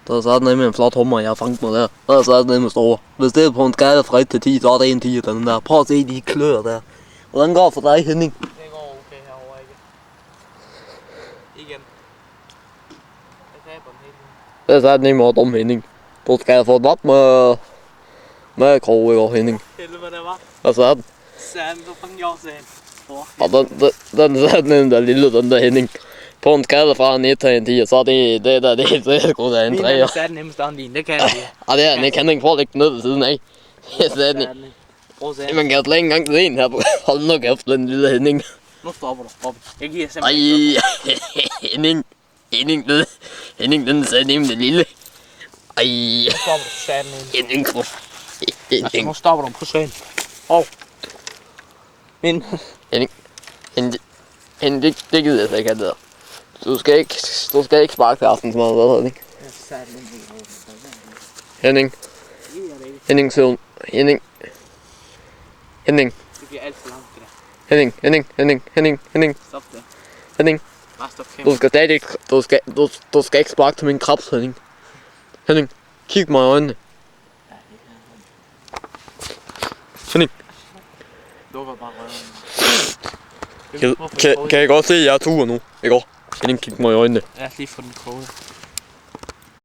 Der er sat ned med en flot hummer, jeg har fanget mig der. Der er sat ned med store. Hvis det er på en skala fra 1 til 10, så er det en 10 den der. Prøv at se de klør der. Hvordan går det for dig, Henning? Det går okay herovre, ikke? Igen. Jeg taber den helt. Det er sat ned med dum, Henning. Du skal få den op med krog, ikke, Henning? Helvede, det var. Hvad så er den? Sand, så fandt jeg også en. Og den er sat ned den der lille, den der, Henning. På en skala fra en 1 til en 10, så er det sgu da en 3'er. Min er sat nemmest an din, det kan jeg sige. Ja, det er den ikke. Henning, prøv at lægge den ned ved siden af. Det er den ikke. Man kan jo slet ikke engang til en her. Hold nu kæft, den lille Henning. Nu stopper du, Robin. Jeg giver simpelthen Henning, den er nemlig lille. Ej, nu stopper du satan. Henning. Altså, nu stopper du på sand. Hov. Min. Henning, det gider jeg slet ikke have det der. Du skal ikke sparke til aftensmad, hvad Henning? Henning, søvn. Henning. Det bliver alt for langt, det der. Henning. Stop det. Henning. Bare stop kameraet. Du skal ikke sparke til min krabs, Henning. Henning, kig mig i øjnene. Henning. Lukker bare røven. Kan jeg godt se, at jeg er tur nu? Ikke? Henning, kig mig i øjnene. Jeg har lige fået den koget.